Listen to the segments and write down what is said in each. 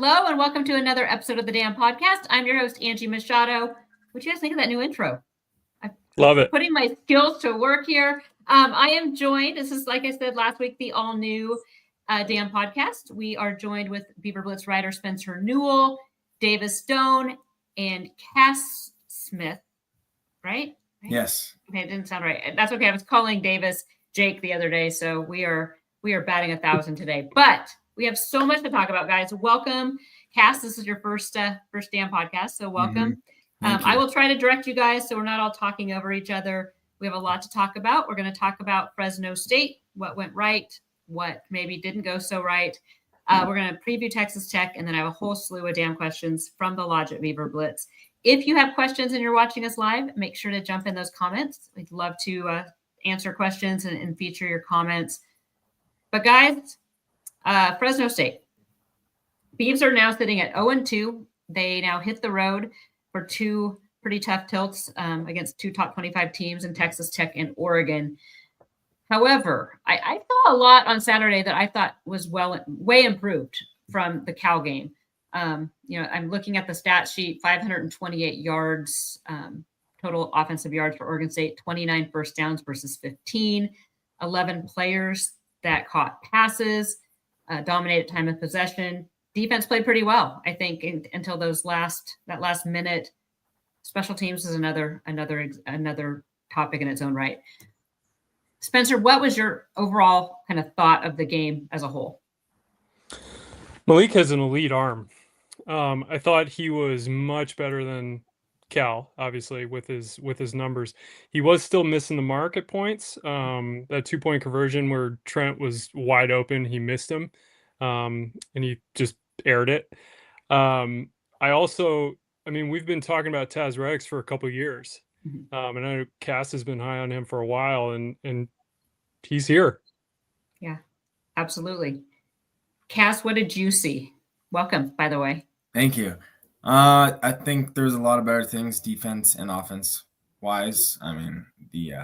Hello, and welcome to another episode of the Damn Podcast. I'm your host, Angie Machado. What do you guys think of that new intro? Love it. Putting my skills to work here. I am joined, this is, like I said last week, the all-new Damn Podcast. We are joined with Beaver Blitz writer Spencer Newell, Davis Doan, and Cass Smith, right? Yes. Okay, it didn't sound right. That's okay. I was calling Davis Jake the other day, so we are batting 1,000 today. But we have so much to talk about, guys. Welcome, Cass. This is your first Damn Podcast, so welcome. I will try to direct you guys so we're not all talking over each other. We have a lot to talk about. We're going to talk about Fresno State, what went right, what maybe didn't go so right. We're going to preview Texas Tech, and then I have a whole slew of damn questions from the Lodge at Beaver Blitz. If you have questions and you're watching us live, make sure to jump in those comments. We'd love to answer questions and feature your comments. But guys, Fresno State. Beavs are now sitting at 0-2. They now hit the road for two pretty tough tilts against two top 25 teams in Texas Tech and Oregon. However, I saw a lot on Saturday that I thought was way improved from the Cal game. I'm looking at the stat sheet, 528 yards, total offensive yards for Oregon State, 29 first downs versus 15, 11 players that caught passes, dominated time of possession. Defense played pretty well, I think, until that last minute. Special teams is another topic in its own right. Spencer, what was your overall kind of thought of the game as a whole? Malik has an elite arm. I thought he was much better than Cal, obviously, with his numbers. He was still missing the mark at points. That 2-point conversion where Trent was wide open, he missed him, and he just aired it. We've been talking about Taz Reddick for a couple of years. And I know Cass has been high on him for a while, and he's here. Yeah, absolutely. Cass, what did you see? Welcome, by the way. Thank you. I think there's a lot of better things defense and offense wise. I mean, the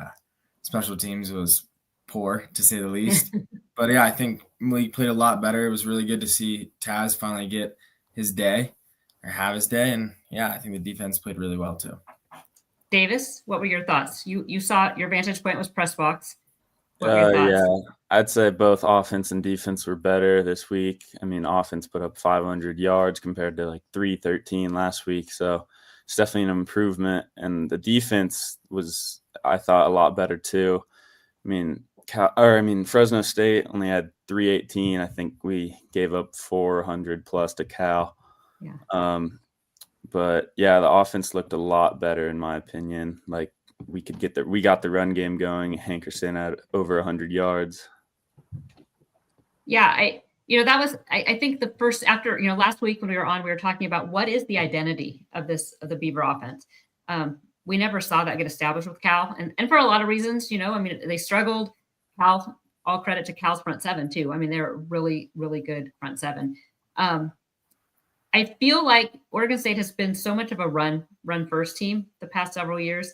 special teams was poor, to say the least. But yeah, I think Malik played a lot better. It was really good to see Taz finally get his day or have his day. And yeah, I think the defense played really well too. Davis, what were your thoughts? You saw your vantage point was press box. What were your thoughts? Yeah, I'd say both offense and defense were better this week. I mean, offense put up 500 yards compared to like 313 last week. So it's definitely an improvement. And the defense was, I thought, a lot better too. Fresno State only had 318. I think we gave up 400 plus to Cal. Yeah. But yeah, the offense looked a lot better in my opinion. Like we got the run game going. Hankerson had over 100 yards. Yeah, I think the first after, last week when we were on, we were talking about what is the identity of the Beaver offense. We never saw that get established with Cal, and for a lot of reasons, they struggled. Cal, all credit to Cal's front seven too. I mean, they're really, really good front seven. I feel like Oregon State has been so much of a run first team the past several years.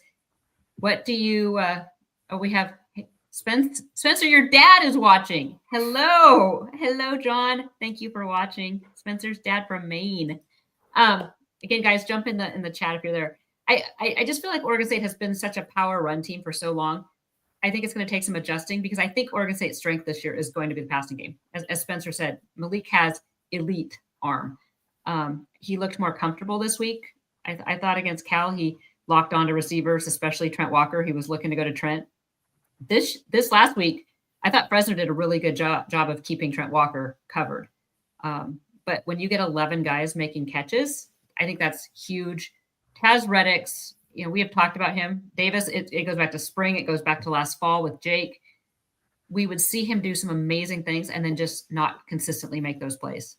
What do you? We have Spencer. Your dad is watching. Hello, John. Thank you for watching. Spencer's dad from Maine. Again, guys, jump in the chat if you're there. I just feel like Oregon State has been such a power run team for so long. I think it's going to take some adjusting because I think Oregon State's strength this year is going to be the passing game. As Spencer said, Malik has elite arm. He looked more comfortable this week. I thought against Cal, he locked onto receivers, especially Trent Walker. He was looking to go to Trent. This last week, I thought Fresno did a really good job of keeping Trent Walker covered. But when you get 11 guys making catches, I think that's huge. Taz Reddick's, we have talked about him. Davis, it goes back to spring. It goes back to last fall with Jake. We would see him do some amazing things and then just not consistently make those plays.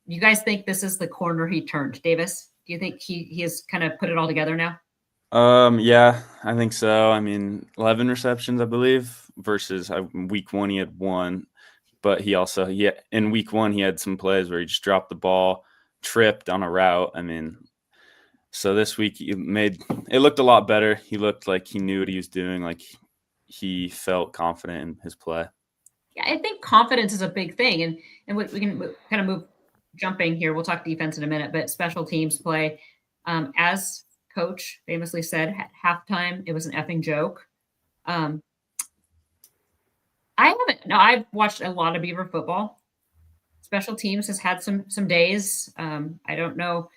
You guys think this is the corner he turned? Davis, do you think he has kind of put it all together now? Yeah, I think so. I mean, 11 receptions, I believe, versus week one he had 1. But in week 1 he had some plays where he just dropped the ball, tripped on a route. I mean, so this week it looked a lot better. He looked like he knew what he was doing. Like he felt confident in his play. Yeah, I think confidence is a big thing, and we can kind of move jumping here, we'll talk defense in a minute, but special teams play. As Coach famously said at halftime, it was an effing joke. I've watched a lot of Beaver football. Special teams has had some days. I don't know.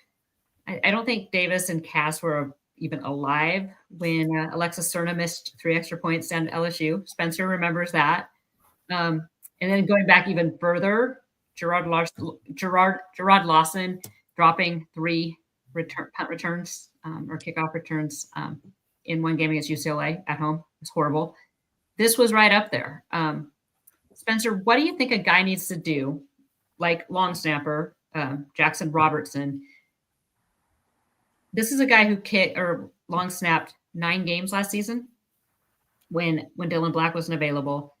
I don't think Davis and Cass were even alive when Alexis Cerna missed 3 extra points down to LSU. Spencer remembers that. And then going back even further, Gerard Lawson dropping 3 punt returns or kickoff returns in one game against UCLA at home. It's horrible. This was right up there. Spencer, what do you think a guy needs to do, like long snapper Jackson Robertson? This is a guy who long snapped 9 games last season when Dylan Black wasn't available.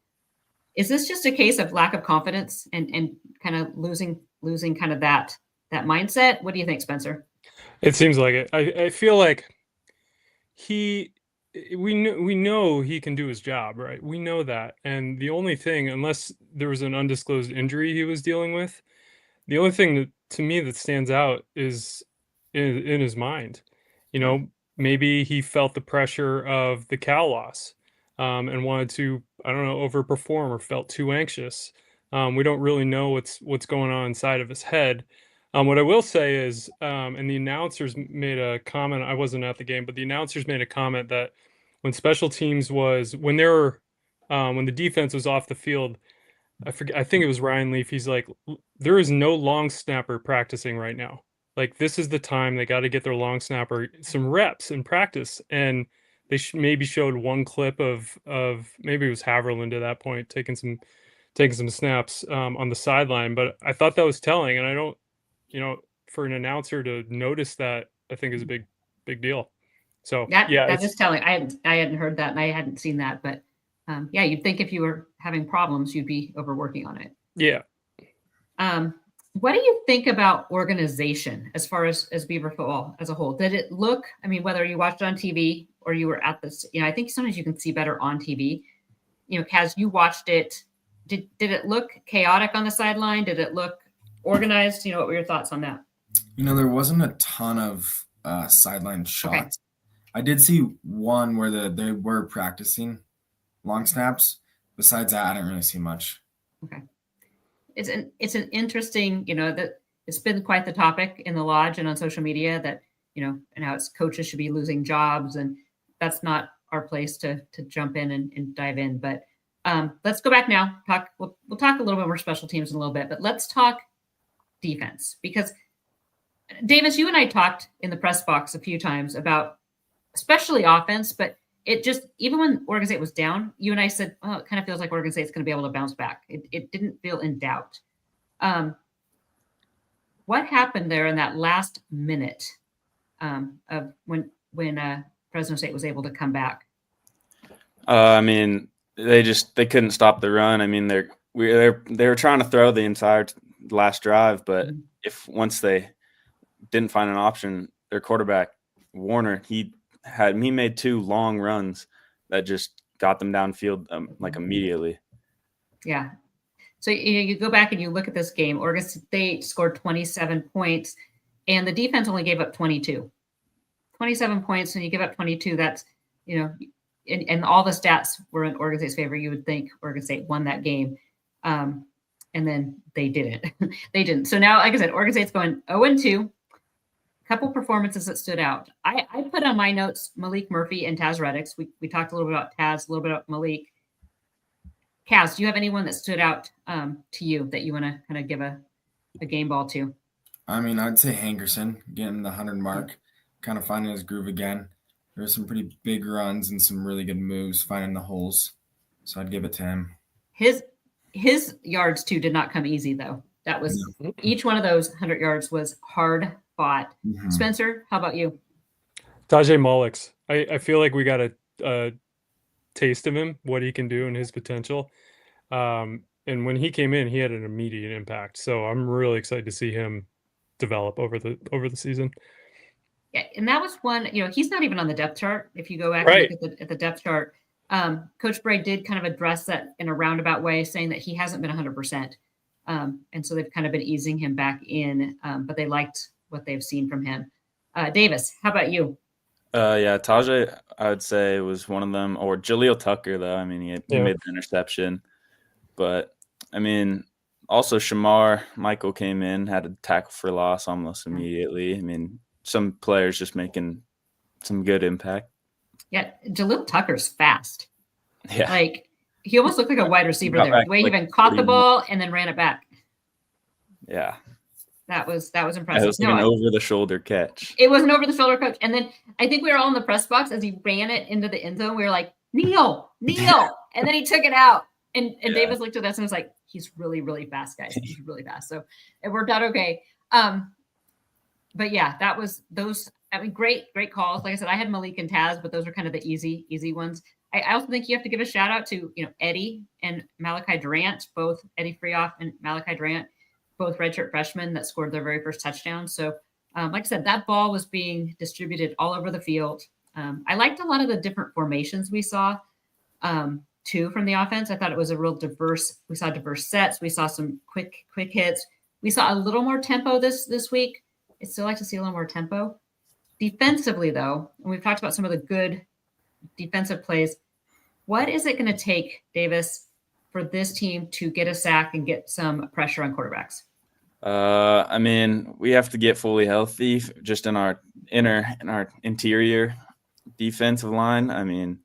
Is this just a case of lack of confidence and kind of losing kind of that mindset? What do you think, Spencer? It seems like it. I feel like we know he can do his job, right? We know that. And the only thing, unless there was an undisclosed injury he was dealing with, the only thing that to me that stands out is in his mind. Maybe he felt the pressure of the Cal loss and wanted to, I don't know, overperform or felt too anxious. We don't really know what's going on inside of his head. What I will say is, and the announcers made a comment, I wasn't at the game, but the announcers made a comment that when special teams when the defense was off the field, I think it was Ryan Leaf, he's like, there is no long snapper practicing right now. Like, this is the time they got to get their long snapper some reps in practice. And they maybe showed one clip of maybe it was Haverland at that point taking some snaps on the sideline. But I thought that was telling, and I don't, for an announcer to notice that, I think is a big deal. So that is telling. I hadn't heard that and I hadn't seen that, but you'd think if you were having problems, you'd be overworking on it. Yeah. What do you think about organization as far as Beaver football as a whole? Did it look, whether you watched it on TV or you were at this, I think sometimes you can see better on TV. Kaz, you watched it. Did it look chaotic on the sideline? Did it look organized? What were your thoughts on that? There wasn't a ton of sideline shots. Okay. I did see one where they were practicing long snaps. Besides that, I didn't really see much. Okay. It's an interesting, that it's been quite the topic in the lodge and on social media that, and how it's coaches should be losing jobs, and that's not our place to jump in and dive in. But let's go back now. We'll talk a little bit more special teams in a little bit, but let's talk defense, because Davis, you and I talked in the press box a few times about especially offense, but it just, even when Oregon State was down, you and I said, oh, it kind of feels like Oregon State's going to be able to bounce back. It didn't feel in doubt. What happened there in that last minute of when Fresno State was able to come back? They couldn't stop the run. They were trying to throw the entire last drive, but if once they didn't find an option, their quarterback Warner, he made 2 long runs that just got them downfield like immediately. Yeah. So you go back and you look at this game. Oregon State scored 27 points, and the defense only gave up 22. 27 points, and you give up 22. That's, and all the stats were in Oregon State's favor. You would think Oregon State won that game, and then they didn't. They didn't. So now, like I said, Oregon State's going 0-2. Couple performances that stood out. I put on my notes Malik Murphy and Taz Reddix. We talked a little bit about Taz, a little bit about Malik. Kaz, do you have anyone that stood out to you that you want to kind of give a game ball to? I'd say Hankerson getting the 100 mark, kind of finding his groove again. There were some pretty big runs and some really good moves, finding the holes. So I'd give it to him. His yards too did not come easy though. That was each one of those 100 yards was hard fought. Mm-hmm. Spencer, how about you? Tajay Mullix. I feel like we got a taste of him, what he can do and his potential. And when he came in, he had an immediate impact. So I'm really excited to see him develop over the season. Yeah, and that was one, he's not even on the depth chart. If you go back and look at the depth chart, Coach Bray did kind of address that in a roundabout way, saying that he hasn't been 100%. And so they've kind of been easing him back in, but they liked what they've seen from him. Davis, how about you? Yeah, Tajay, I would say was one of them, or Jaleel Tucker, though. I mean, he made the interception. But, I mean, also Shamar Michael came in, had a tackle for loss almost immediately. I mean, some players just making some good impact. Yeah, Jaleel Tucker's fast. Yeah. Like, he almost looked like a wide receiver there. The way he even caught the ball and then ran it back. Yeah. That was impressive. It was like an over-the-shoulder catch. It was an over-the-shoulder catch. And then I think we were all in the press box as he ran it into the end zone. We were like, Neil. And then he took it out. And Davis looked at us and was like, he's really, really fast, guys. He's really fast. So it worked out okay. But yeah, that was those. I mean, great calls. Like I said, I had Malik and Taz, but those are kind of the easy ones. I also think you have to give a shout out to, Eddie and Malachi Durant, both Eddie Freoff and Malachi Durant, both redshirt freshmen that scored their very first touchdown. So like I said, that ball was being distributed all over the field. I liked a lot of the different formations we saw too from the offense. I thought it was a real we saw diverse sets. We saw some quick hits. We saw a little more tempo this week. I'd still like to see a little more tempo. Defensively, though, and we've talked about some of the good defensive plays, what is it going to take, Davis, for this team to get a sack and get some pressure on quarterbacks? I mean, we have to get fully healthy just in our interior defensive line. I mean,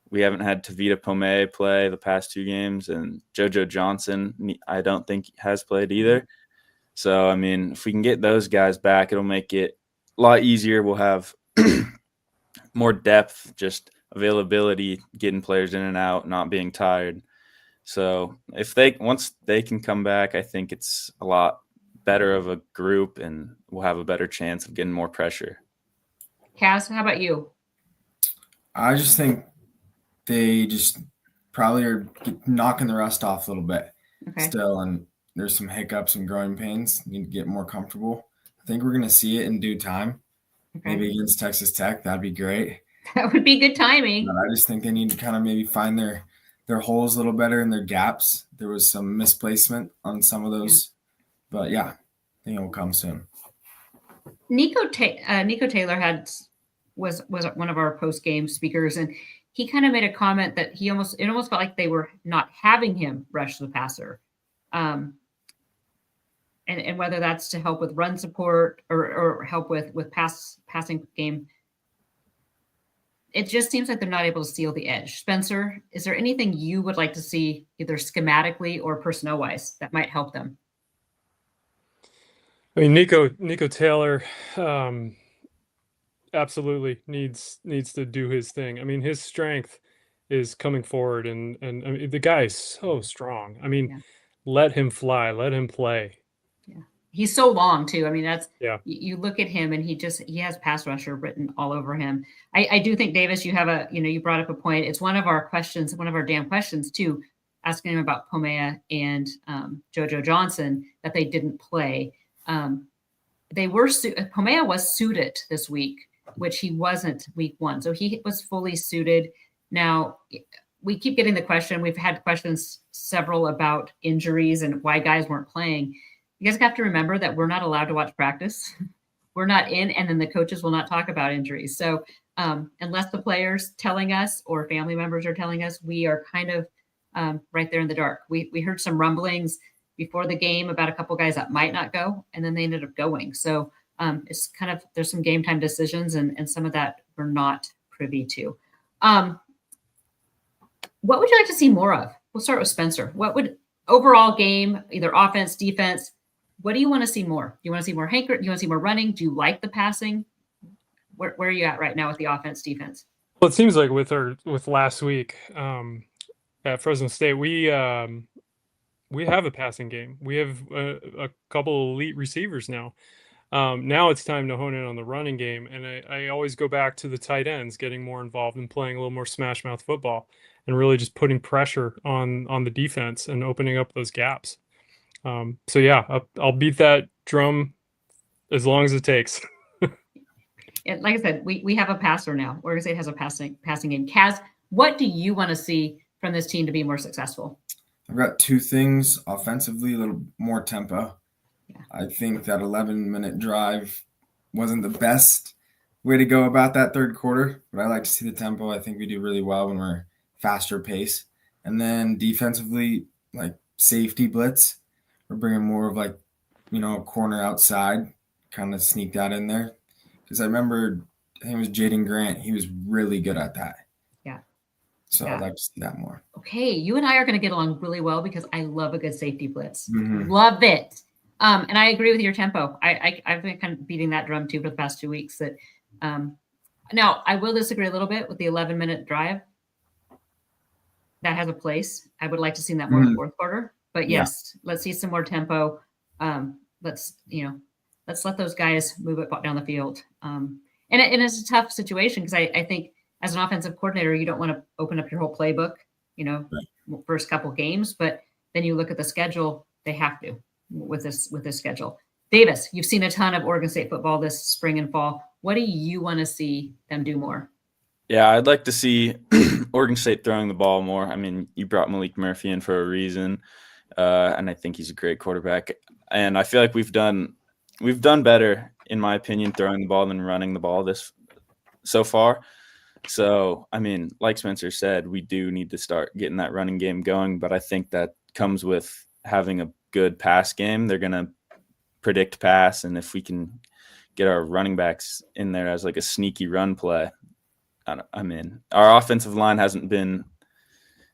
we haven't had Tavita Pomey play the past 2 games, and JoJo Johnson, I don't think has played either. So, I mean, if we can get those guys back, it'll make it a lot easier. We'll have more depth, just availability, getting players in and out, not being tired. So once they can come back, I think it's a lot better of a group, and we'll have a better chance of getting more pressure. Cass, how about you? I just think they just probably are knocking the rust off a little bit still, and there's some hiccups and growing pains. Need to get more comfortable. I think we're going to see it in due time. Maybe against Texas Tech. That'd be great. That would be good timing. But I just think they need to kind of maybe find their holes a little better and their gaps. There was some misplacement on some of those. But, yeah, I think it will come soon. Nico Taylor was one of our post-game speakers, and he kind of made a comment that it almost felt like they were not having him rush the passer. And whether that's to help with run support or help with passing game, it just seems like they're not able to seal the edge. Spencer, is there anything you would like to see either schematically or personnel-wise that might help them? I mean, Nico Taylor absolutely needs to do his thing. I mean, his strength is coming forward, and I mean, the guy is so strong. I mean, let him fly, let him play. Yeah, he's so long too. I mean, you look at him and he has pass rusher written all over him. I do think, Davis, you brought up a point. It's one of our questions, one of our damn questions too, asking him about Pomea and JoJo Johnson, that they didn't play. Pomea was suited this week, which he wasn't week 1. So he was fully suited. Now we keep getting the question. We've had questions several about injuries and why guys weren't playing. You guys have to remember that we're not allowed to watch practice. We're not in, and then the coaches will not talk about injuries. So unless the players telling us or family members are telling us, we are kind of right there in the dark. We heard some rumblings before the game about a couple guys that might not go, and then they ended up going. So it's kind of, there's some game time decisions, and some of that we're not privy to. What would you like to see more of? We'll start with Spencer. What would overall game, either offense, defense, what do you want to see more? Do you want to see more hanker? Do you want to see more running? Do you like the passing? Where are you at right now with the offense, defense? Well, it seems like with last week at Fresno State, we have a passing game. We have a couple elite receivers now. Now it's time to hone in on the running game, and I always go back to the tight ends getting more involved and playing a little more smash mouth football, and really just putting pressure on the defense and opening up those gaps. So yeah, I'll beat that drum as long as it takes. And like I said, we have a passer now. Oregon State has a passing game. Kaz, what do you want to see from this team to be more successful? I've got two things offensively, a little more tempo. Yeah. I think that 11-minute drive wasn't the best way to go about that third quarter, but I like to see the tempo. I think we do really well when we're faster pace. And then defensively, like safety blitz, we're bringing more of like, a corner outside, kind of sneak that in there. Because I remember, I think it was Jaden Grant. He was really good at that. Yeah. So Yeah. I'd like to see that more. Okay, you and I are going to get along really well because I love a good safety blitz. Mhm. Love it. And I agree with your tempo. I've been kind of beating that drum too for the past 2 weeks. That now I will disagree a little bit with the 11-minute drive. That has a place. I would like to see that more in the fourth quarter. But yes, let's see some more tempo. Let's let those guys move it down the field. And it's a tough situation because I think as an offensive coordinator, you don't want to open up your whole playbook, first couple games, but then you look at the schedule, they have to with this schedule. Davis, you've seen a ton of Oregon State football this spring and fall. What do you want to see them do more? Yeah, I'd like to see Oregon State throwing the ball more. I mean, you brought Malik Murphy in for a reason, and I think he's a great quarterback. And I feel like we've done better, in my opinion, throwing the ball than running the ball this so far. So, I mean, like Spencer said, we do need to start getting that running game going, but I think that comes with having a good pass game. They're going to predict pass, and if we can get our running backs in there as like a sneaky run play, I mean, our offensive line haven't been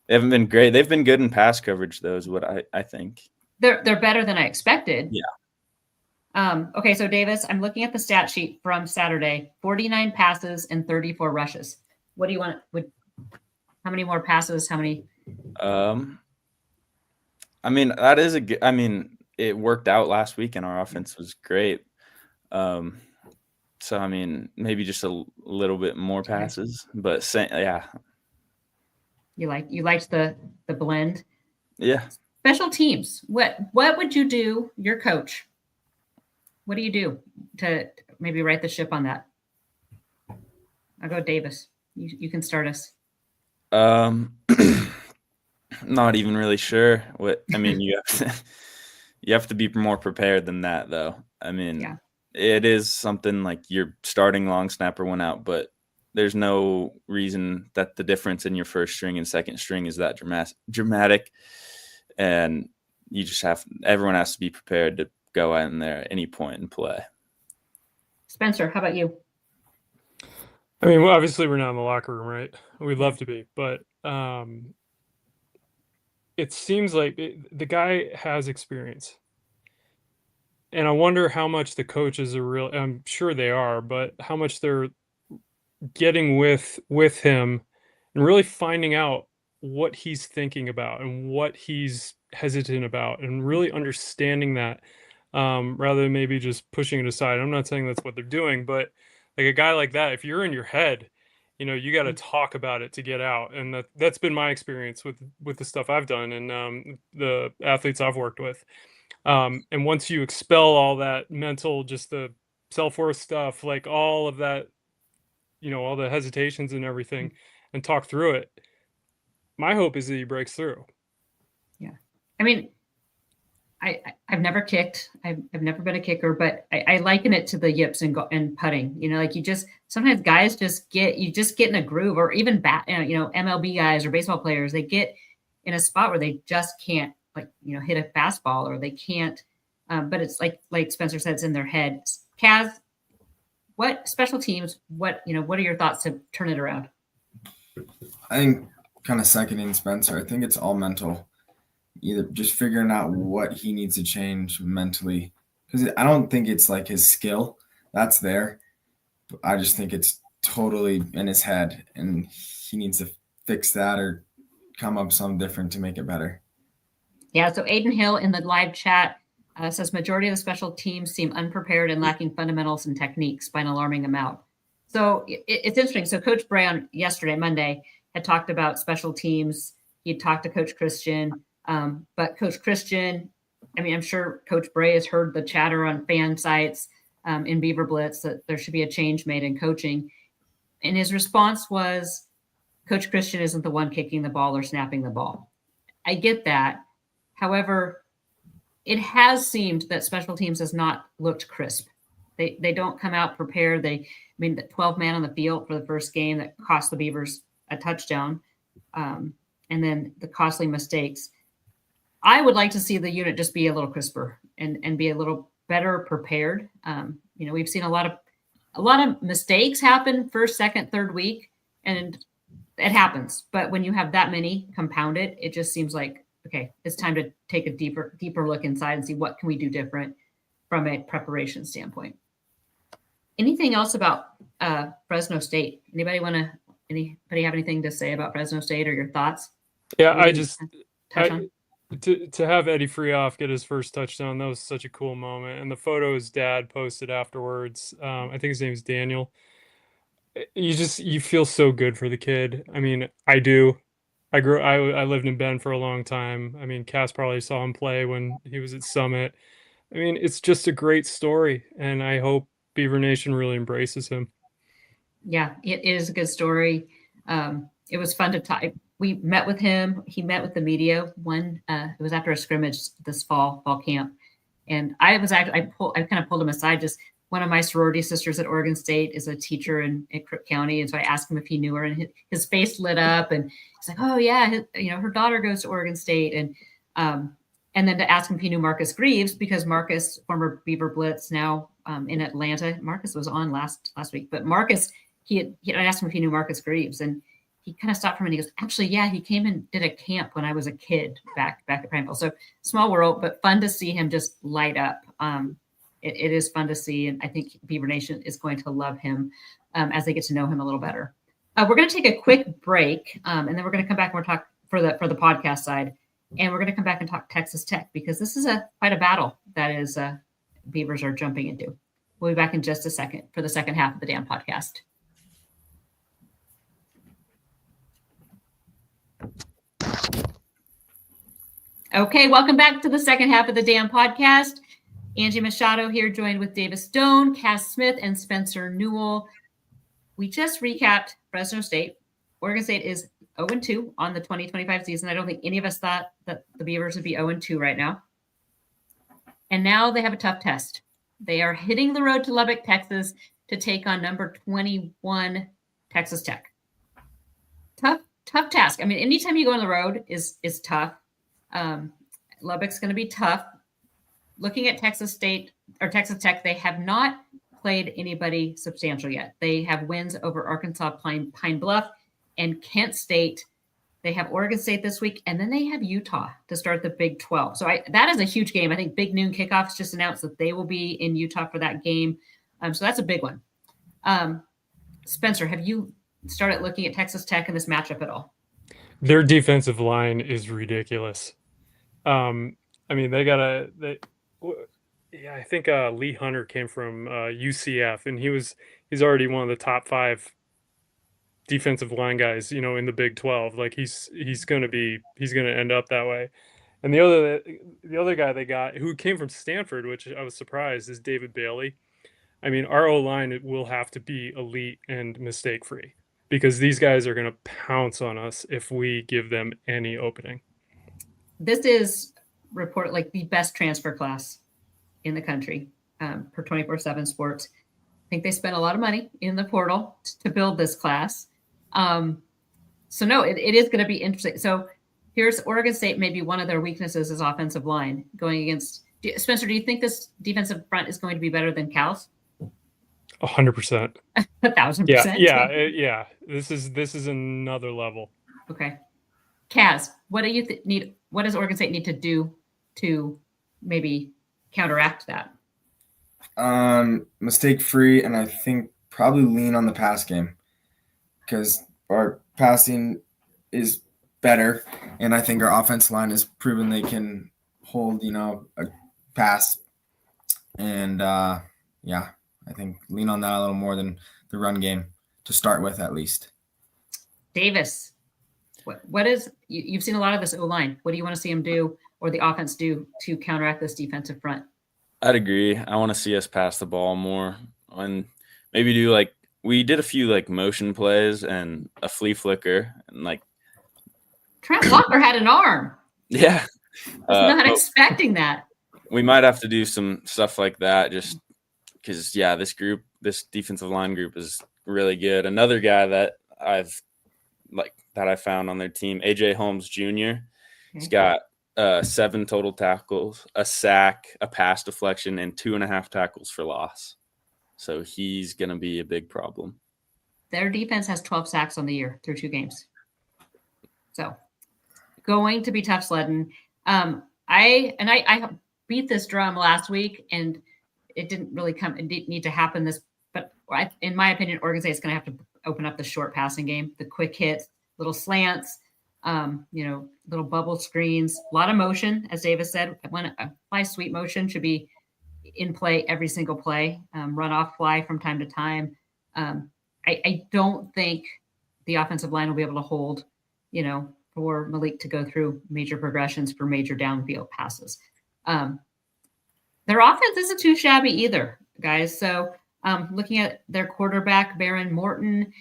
great. They've been good in pass coverage, though, is what I think. They're better than I expected. Yeah. Okay, so Davis, I'm looking at the stat sheet from Saturday, 49 passes and 34 rushes. What do you want? How many more passes? How many? I mean, that is it worked out last week and our offense was great. So, I mean, maybe just a little bit more passes, but yeah. You liked the blend? Yeah. Special teams. What would you do? Your coach. What do you do to maybe right the ship on that? I'll go Davis. You can start us. Not even really sure what. I mean, you have to be more prepared than that, though. I mean, It is something like your starting long snapper went out, but there's no reason that the difference in your first string and second string is that dramatic. And you just everyone has to be prepared to go out in there at any point and play. Spencer, how about you? I mean, obviously we're not in the locker room, right? We'd love to be, but it seems like the guy has experience. And I wonder how much the coaches are I'm sure they are, but how much they're getting with him and really finding out what he's thinking about and what he's hesitant about and really understanding that rather than maybe just pushing it aside. I'm not saying that's what they're doing, but like a guy like that, if you're in your head, you got to talk about it to get out. And that's been my experience with the stuff I've done and the athletes I've worked with. And once you expel all that mental, just the self-worth stuff, like all of that, all the hesitations and everything, and talk through it, my hope is that he breaks through. Yeah. I mean, I've never kicked. I've never been a kicker, but I liken it to the yips and putting. Like sometimes guys just get in a groove, or even MLB guys or baseball players, they get in a spot where they just can't hit a fastball, or they can't. But it's like Spencer said, it's in their head. Kaz, what special teams? What are your thoughts to turn it around? I think kind of seconding Spencer. I think it's all mental. Either just figuring out what he needs to change mentally, because I don't think it's like his skill that's there. I just think it's totally in his head, and he needs to fix that or come up with something different to make it better. Yeah. So Aiden Hill in the live chat says majority of the special teams seem unprepared and lacking fundamentals and techniques by alarming them out. So it's interesting. So Coach Bray yesterday, Monday, had talked about special teams. He'd talked to Coach Christian. But Coach Christian, I mean, I'm sure Coach Bray has heard the chatter on fan sites in Beaver Blitz that there should be a change made in coaching. And his response was, Coach Christian isn't the one kicking the ball or snapping the ball. I get that. However, it has seemed that special teams has not looked crisp. They don't come out prepared. The 12 man on the field for the first game that cost the Beavers a touchdown, and then the costly mistakes. I would like to see the unit just be a little crisper and be a little better prepared. We've seen a lot of mistakes happen first, second, third week, and it happens. But when you have that many compounded, it just seems like, okay, it's time to take a deeper look inside and see what can we do different from a preparation standpoint. Anything else about Fresno State? Anybody have anything to say about Fresno State or your thoughts? Yeah, to have Eddie Freehoff get his first touchdown, that was such a cool moment. And the photo his dad posted afterwards, I think his name is Daniel. You feel so good for the kid. I mean, I do. I lived in Bend for a long time. I mean, Cass probably saw him play when he was at Summit. I mean, it's just a great story, and I hope Beaver Nation really embraces him. Yeah, it is a good story. It was fun to talk. We met with him. He met with the media. It was after a scrimmage this fall camp, and I kind of pulled him aside. Just one of my sorority sisters at Oregon State is a teacher in Crook County, and so I asked him if he knew her, and his face lit up, and he's like, "Oh yeah, her daughter goes to Oregon State," and then to ask him if he knew Marcus Greaves, because Marcus, former Beaver Blitz, now in Atlanta. Marcus was on last week, but Marcus, I asked him if he knew Marcus Greaves, and he kind of stopped for a minute. He goes, "Actually, yeah, he came and did a camp when I was a kid back at Prineville." So small world, but fun to see him just light up. It is fun to see, and I think Beaver Nation is going to love him as they get to know him a little better. We're going to take a quick break, and then we're going to come back and we'll talk for the podcast side, and we're going to come back and talk Texas Tech, because this is quite a battle that is Beavers are jumping into. We'll be back in just a second for the second half of the Dan podcast. Okay, welcome back to the second half of the Dan podcast. Angie Machado here, joined with Davis Doan, Cass Smith, and Spencer Newell. We just recapped Fresno State. Oregon State is 0-2 on the 2025 season. I don't think any of us thought that the Beavers would be 0-2 right now. And now they have a tough test. They are hitting the road to Lubbock, Texas, to take on number 21 Texas Tech. Tough task. I mean, anytime you go on the road is tough. Lubbock's going to be tough. Looking at Texas State or Texas Tech, they have not played anybody substantial yet. They have wins over Arkansas, Pine Bluff, and Kent State. They have Oregon State this week, and then they have Utah to start the Big 12. So that is a huge game. I think Big Noon Kickoffs just announced that they will be in Utah for that game. So that's a big one. Spencer, have you started looking at Texas Tech in this matchup at all? Their defensive line is ridiculous. I mean, I think Lee Hunter came from UCF, and he's already one of the top 5 defensive line guys, in the Big 12. Like he's going to end up that way. And the other guy they got, who came from Stanford, which I was surprised, is David Bailey. I mean, our O-line will have to be elite and mistake-free, because these guys are going to pounce on us if we give them any opening. This is reported like the best transfer class in the country per 24/7 Sports. I think they spent a lot of money in the portal to build this class. So no, it is going to be interesting. So here's Oregon State. Maybe one of their weaknesses is offensive line going against Spencer. Do you think this defensive front is going to be better than Cal's? 100%. 1,000%. Yeah. This is another level. Okay. Kaz, what do you need? What does Oregon State need to do to maybe counteract that? Mistake free, and I think probably lean on the pass game, because our passing is better, and I think our offense line has proven they can hold, a pass. And I think lean on that a little more than the run game to start with, at least. Davis, what is you've seen a lot of this O-line. What do you want to see them do, or the offense do, to counteract this defensive front? I'd agree. I want to see us pass the ball more, and maybe do we did a few motion plays and a flea flicker, and Trent Walker had an arm. Yeah. I was not but expecting that. we might have to do some stuff like that just because, yeah, this defensive line group is really good. Another guy that I found on their team, AJ Holmes Jr. He's got 7 total tackles, a sack, a pass deflection, and 2.5 tackles for loss. So he's going to be a big problem. Their defense has 12 sacks on the year through 2 games. So going to be tough sledding. I beat this drum last week, and it didn't really it didn't need to happen but in my opinion, Oregon State's going to have to open up the short passing game, the quick hits, little slants, little bubble screens, a lot of motion, as Davis said. When a fly sweep motion should be in play every single play, run off fly from time to time. I don't think the offensive line will be able to hold, for Malik to go through major progressions for major downfield passes. Their offense isn't too shabby either, guys. So looking at their quarterback, Baron Morton,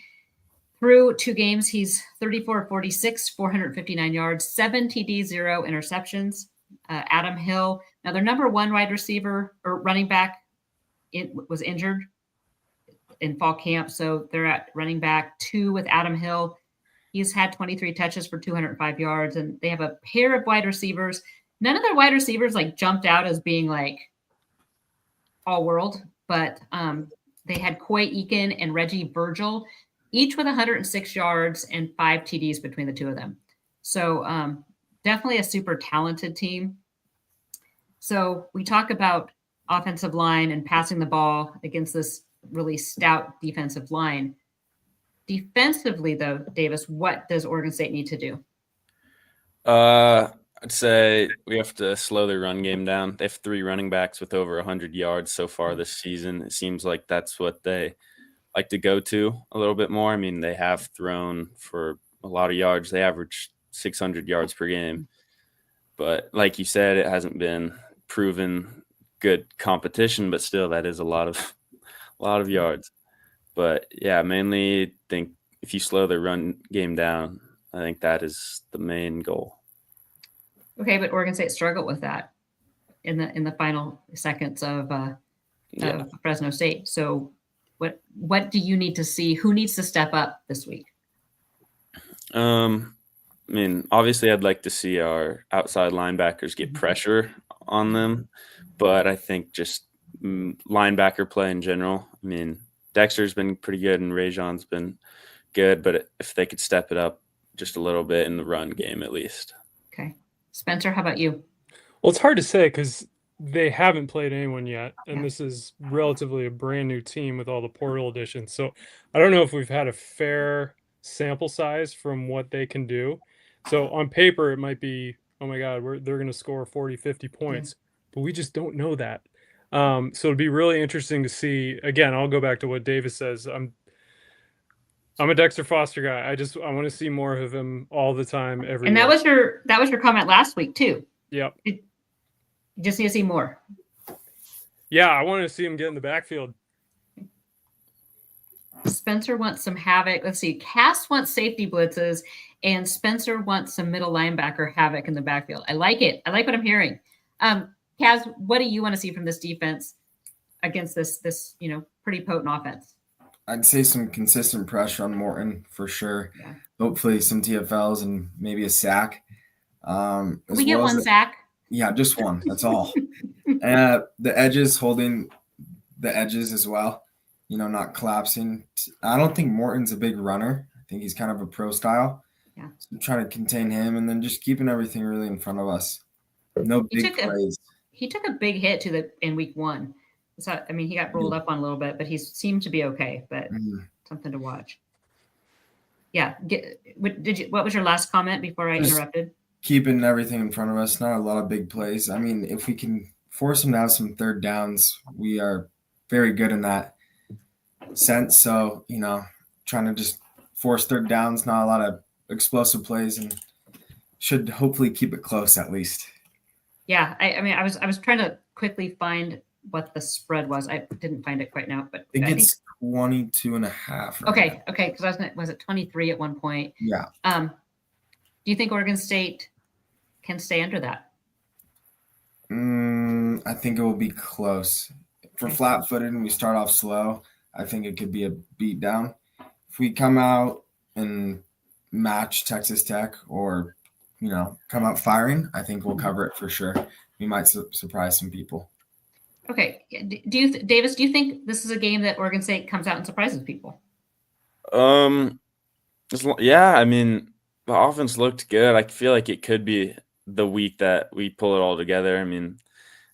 through 2 games, he's 34-46, 459 yards, 7 TDs, 0 interceptions. Adam Hill, now their number 1 wide receiver or running back was injured in fall camp. So they're at running back 2 with Adam Hill. He's had 23 touches for 205 yards, and they have a pair of wide receivers. None of their wide receivers jumped out as being all world, but they had Coy Eakin and Reggie Virgil, each with 106 yards and 5 TDs between the 2 of them. So definitely a super talented team. So we talk about offensive line and passing the ball against this really stout defensive line. Defensively, though, Davis, what does Oregon State need to do? I'd say we have to slow their run game down. They have 3 running backs with over 100 yards so far this season. It seems like that's what they like to go to a little bit more. I mean, they have thrown for a lot of yards. They average 600 yards per game. But like you said, it hasn't been proven good competition, but still that is a lot of yards. But yeah, mainly think if you slow their run game down, I think that is the main goal. Okay, but Oregon State struggled with that in the final seconds of Fresno State. So what do you need to see? Who needs to step up this week? I mean, obviously I'd like to see our outside linebackers get pressure on them, but I think just linebacker play in general. I mean, Dexter's been pretty good and Rajon's been good, but if they could step it up just a little bit in the run game at least. Okay. Spencer, how about you? Well, it's hard to say because they haven't played anyone yet, and this is relatively a brand new team with all the portal additions. So I don't know if we've had a fair sample size from what they can do. So on paper, it might be, oh my God, they're going to score 40, 50 points, but we just don't know that. So it'd be really interesting to see. Again, I'll go back to what Davis says. I'm a Dexter Foster guy. I want to see more of him all the time, every And that year. was your comment last week too. Yep. You just need to see more. Yeah, I want to see him get in the backfield. Spencer wants some havoc. Let's see. Cass wants safety blitzes, and Spencer wants some middle linebacker havoc in the backfield. I like it. I like what I'm hearing. Cass, what do you want to see from this defense against this pretty potent offense? I'd say some consistent pressure on Morton for sure. Yeah. Hopefully some TFLs and maybe a sack. We get one sack. Yeah, just one. That's all. The edges, holding the edges as well. Not collapsing. I don't think Morton's a big runner. I think he's kind of a pro style. Yeah. So trying to contain him and then just keeping everything really in front of us. No big plays. He took a big hit in week 1. So, I mean, he got rolled up on a little bit, but he seemed to be okay. But something to watch. Yeah. What was your last comment before I interrupted? Keeping everything in front of us. Not a lot of big plays. I mean, if we can force them to have some third downs, we are very good in that sense. So, trying to just force third downs, not a lot of explosive plays, and should hopefully keep it close at least. Yeah. I was trying to quickly find what the spread was. I didn't find it quite now, but I think it's 22.5. Okay. Okay. Because was it 23 at one point? Yeah. Do you think Oregon State can stay under that? I think it will be close. If we're Okay. flat-footed and we start off slow, I think it could be a beat down. If we come out and match Texas Tech or, come out firing, I think we'll cover it for sure. We might surprise some people. Okay. Davis, do you think this is a game that Oregon State comes out and surprises people? Yeah, I mean, the offense looked good. I feel like it could be the week that we pull it all together. I mean,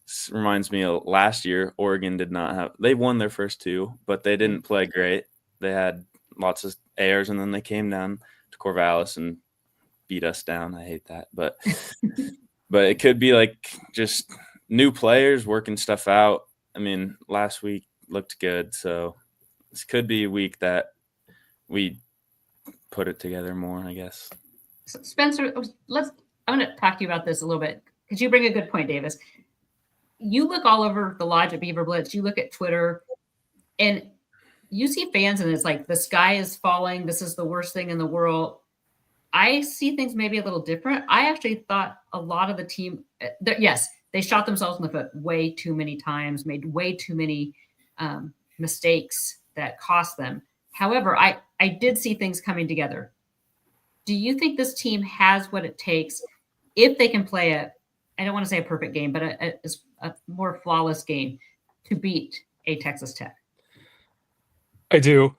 this reminds me of last year. Oregon did not have – they won their first two, but they didn't play great. They had lots of errors, and then they came down to Corvallis and beat us down. I hate that. But it could be like just new players working stuff out. I mean, last week looked good, so this could be a week that we put it together more, I guess. So Spencer, I'm going to talk to you about this a little bit because you bring a good point, Davis. You look all over the lodge at Beaver Blitz. You look at Twitter, and you see fans, and it's like the sky is falling. This is the worst thing in the world. I see things maybe a little different. I actually thought a lot of the team, yes, they shot themselves in the foot way too many times, made way too many mistakes that cost them. However, I did see things coming together. Do you think this team has what it takes if they can play I don't want to say a perfect game, but a more flawless game to beat a Texas Tech? I do,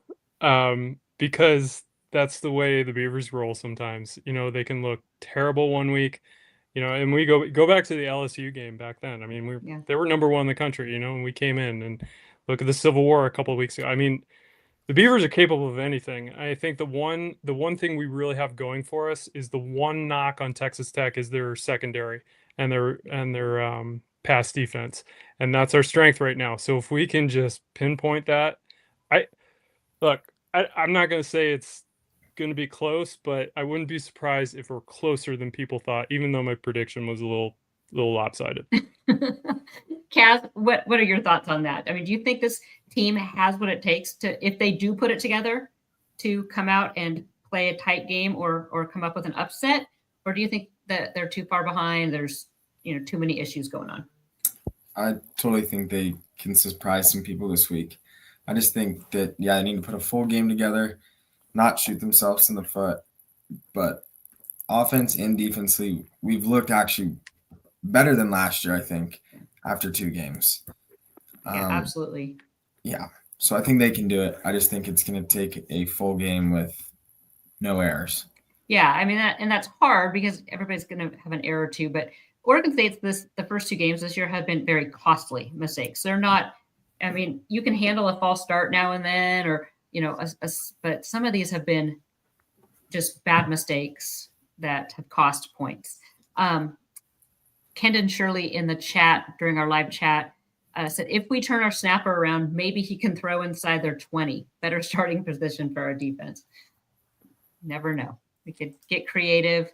because that's the way the Beavers roll sometimes. They can look terrible one week, and we go back to the LSU game back then. I mean, they were number one in the country, and we came in and look at the Civil War a couple of weeks ago. I mean, the Beavers are capable of anything. I think the one thing we really have going for us is the one knock on Texas Tech is their secondary and their pass defense, and that's our strength right now. So if we can just pinpoint that, I'm not going to say it's going to be close, but I wouldn't be surprised if we're closer than people thought, even though my prediction was a little lopsided. Kaz, what are your thoughts on that? I mean, do you think this team has what it takes to, if they do put it together, to come out and play a tight game or come up with an upset? Or do you think that they're too far behind? There's, too many issues going on. I totally think they can surprise some people this week. I just think that, they need to put a full game together, not shoot themselves in the foot. But offense and defensively, we've looked actually better than last year, I think, after 2 games. Yeah, absolutely. Yeah. So I think they can do it. I just think it's going to take a full game with no errors. Yeah, I mean, that's hard because everybody's going to have an error or two. But Oregon State's the first 2 games this year have been very costly mistakes. They're not. I mean, you can handle a false start now and then, or but some of these have been just bad mistakes that have cost points. Kendon Shirley in the chat during our live chat said, if we turn our snapper around, maybe he can throw inside their 20. Better starting position for our defense. Never know. We could get creative.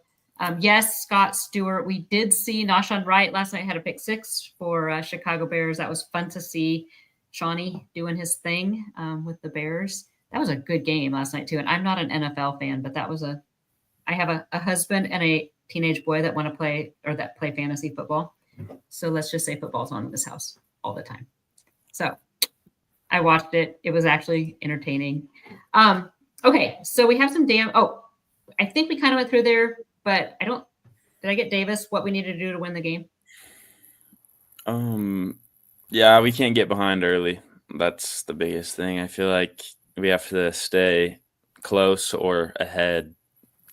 Yes, Scott Stewart. We did see Nahshon Wright last night had a pick 6 for Chicago Bears. That was fun to see. Shawnee doing his thing with the Bears. That was a good game last night too. And I'm not an NFL fan, but I have a husband and a teenage boy that want to play fantasy football. So let's just say football's on in this house all the time. So I watched it. It was actually entertaining. Okay. So we have some I think we kind of went through there, but did I get Davis what we need to do to win the game? Yeah, we can't get behind early. That's the biggest thing. I feel like we have to stay close or ahead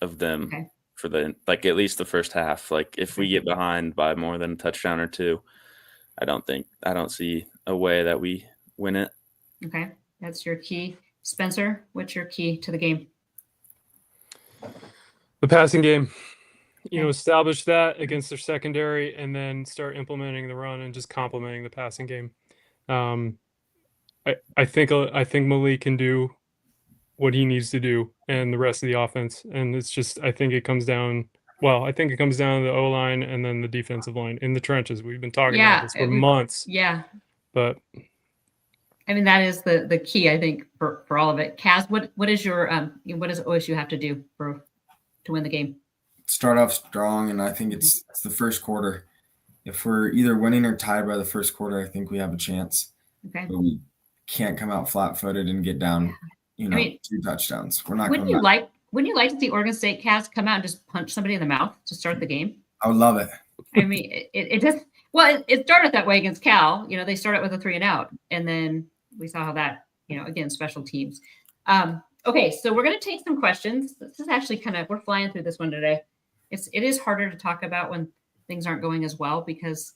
of them for at least the first half. Like if we get behind by more than a touchdown or 2, I don't see a way that we win it. Okay. That's your key. Spencer, what's your key to the game? The passing game. Establish that against their secondary and then start implementing the run and just complementing the passing game. I think Malik can do what he needs to do and the rest of the offense. And it's just, I think it comes down to the O-line and then the defensive line in the trenches. We've been talking about this for months. Yeah. But I mean, that is the key, I think, for all of it. Kaz, what is your what does OSU have to do to win the game? start off strong, and I think it's the first quarter. If we're either winning or tied by the first quarter, I think we have a chance. Okay. But we can't come out flat-footed and get down, 2 touchdowns. We're not Wouldn't coming back. you like to see Oregon State Cats come out and just punch somebody in the mouth to start the game? I would love it. I mean, it just it started that way against Cal. They started with a 3-and-out, and then we saw how that again, special teams. Okay, so we're going to take some questions. This is actually we're flying through this one today. It is harder to talk about when things aren't going as well because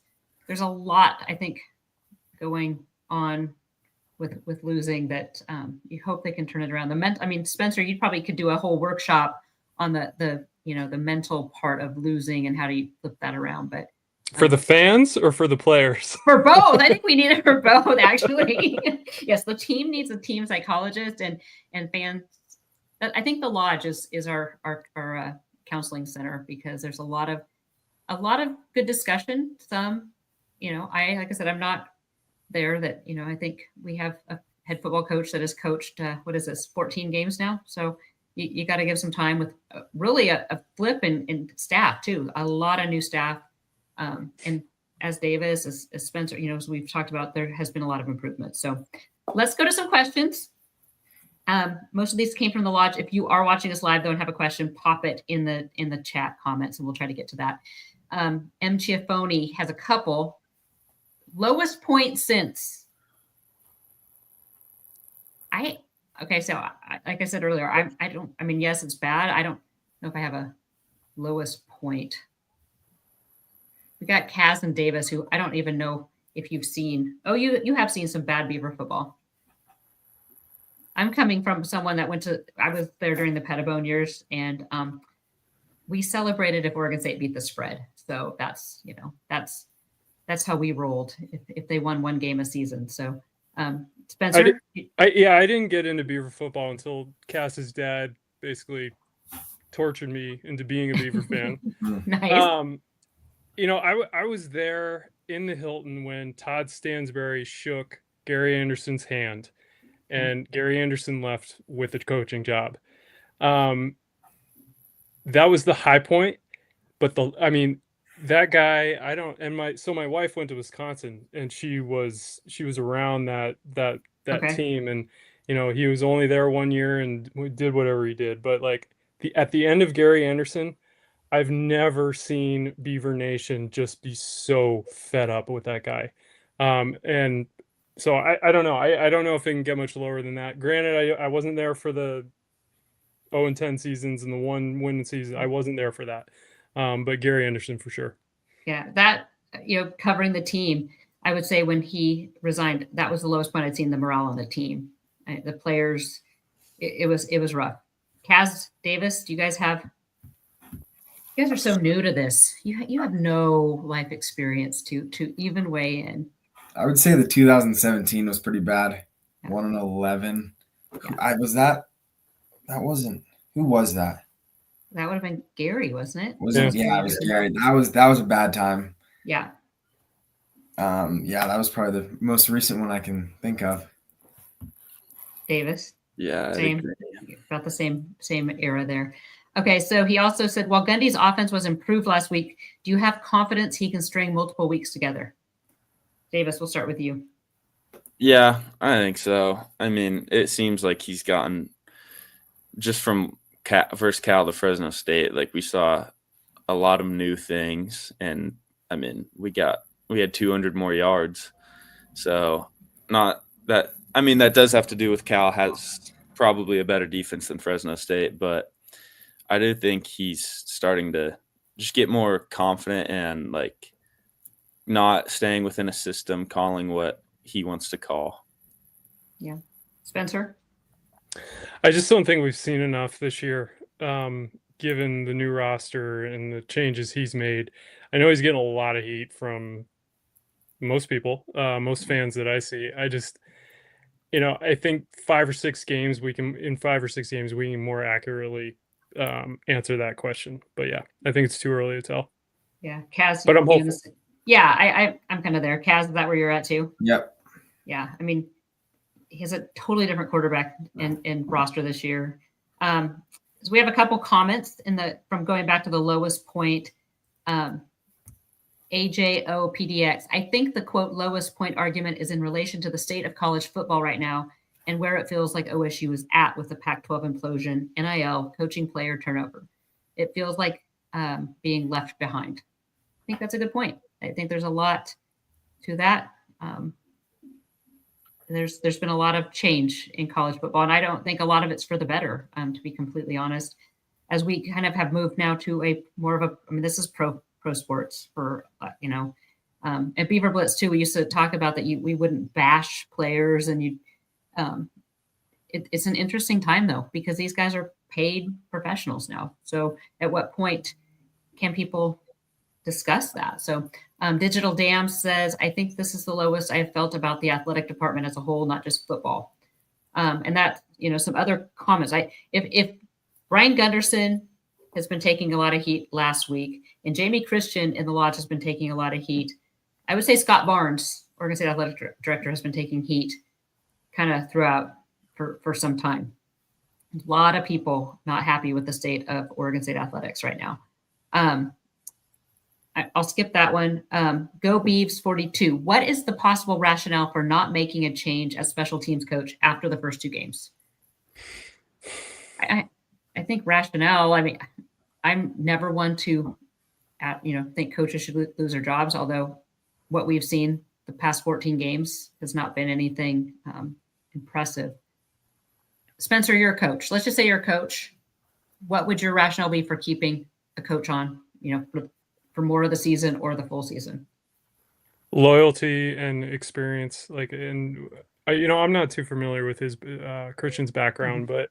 there's a lot, I think, going on with losing that you hope they can turn it around. Spencer, you probably could do a whole workshop on the mental part of losing and how do you flip that around. But for the fans or for the players? For both. I think we need it for both, actually. Yes, the team needs a team psychologist and fans. I think the Lodge is our counseling center because there's a lot of good discussion. Some, like I said, I'm not there. That I think we have a head football coach that has coached 14 games now. So you got to give some time with really a flip in staff too. A lot of new staff, and as Davis, as Spencer, as we've talked about, there has been a lot of improvement. So let's go to some questions. Most of these came from the Lodge. If you are watching us live, though, and have a question, pop it in the chat comments, and we'll try to get to that. M. Chiafoni has a couple. Lowest point since. So like I said earlier, yes, it's bad. I don't know if I have a lowest point. We got Kaz and Davis, who I don't even know if you've seen. Oh, you have seen some bad Beaver football. I'm coming from someone that I was there during the Pettibone years, and we celebrated if Oregon State beat the spread. So that's how we rolled if they won one game a season. So Spencer? I didn't get into Beaver football until Cass's dad basically tortured me into being a Beaver fan. Nice. I was there in the Hilton when Todd Stansberry shook Gary Anderson's hand, and Gary Anderson left with a coaching job. That was the high point, but that guy, my wife went to Wisconsin, and she was around that Okay. team, and he was only there 1 year and did whatever he did. But at the end of Gary Anderson, I've never seen Beaver Nation just be so fed up with that guy. And so I don't know. I don't know if it can get much lower than that. Granted, I wasn't there for the 0-10 seasons and the 1-win season. I wasn't there for that. But Gary Anderson for sure. Yeah, that covering the team, I would say when he resigned, that was the lowest point I'd seen the morale on the team. The players, it was rough. Kaz, Davis, do you guys have? You guys are so new to this. You have no life experience to even weigh in. I would say the 2017 was pretty bad. 1-11. Yeah. That wasn't. Who was that? That would have been Gary, wasn't it? Yeah, it was Gary. That was a bad time. Yeah. That was probably the most recent one I can think of. Davis. Yeah. Same. About the same era there. Okay, so he also said, while Gundy's offense was improved last week, do you have confidence he can string multiple weeks together? Davis, we'll start with you. Yeah, I think so. It seems like he's gotten just from versus Cal to Fresno State, we saw a lot of new things, and we had 200 more yards. So not that that does have to do with Cal has probably a better defense than Fresno State, but I do think he's starting to just get more confident and not staying within a system, calling what he wants to call. Yeah. Spencer? I just don't think we've seen enough this year, given the new roster and the changes he's made. I know he's getting a lot of heat from most people, most fans that I see. I just, I think 5 or 6 games we can more accurately answer that question. But yeah, I think it's too early to tell. Yeah. Kaz, but I'm hopeful. Yeah, I'm kind of there. Kaz, is that where you're at too? Yep. Yeah. He has a totally different quarterback and roster this year. So we have a couple comments from going back to the lowest point. AJOPDX. I think the quote lowest point argument is in relation to the state of college football right now and where it feels like OSU is at with the Pac-12 implosion, NIL, coaching, player turnover. It feels like being left behind. I think that's a good point. I think there's a lot to that. There's been a lot of change in college football, and I don't think a lot of it's for the better, to be completely honest. As we kind of have moved now to a more of a, I mean, this is pro sports for, at Beaver Blitz too, we used to talk about that we wouldn't bash players, and it's an interesting time though, because these guys are paid professionals now. So at what point can people discuss that? So Digital Dam says, I think this is the lowest I have felt about the athletic department as a whole, not just football. And that, some other comments. If Brian Gunderson has been taking a lot of heat last week, and Jamie Christian in the Lodge has been taking a lot of heat, I would say Scott Barnes, Oregon State Athletic Director, has been taking heat kind of throughout for some time. A lot of people not happy with the state of Oregon State athletics right now. I'll skip that one. Go Beavs 42. What is the possible rationale for not making a change as special teams coach after the first two games? I think rationale, I mean, I'm never one to, think coaches should lose their jobs, although what we've seen the past 14 games has not been anything impressive. Spencer, you're a coach. Let's just say you're a coach. What would your rationale be for keeping a coach on, for more of the season or the full season? Loyalty and experience. I'm not too familiar with his Christian's background, but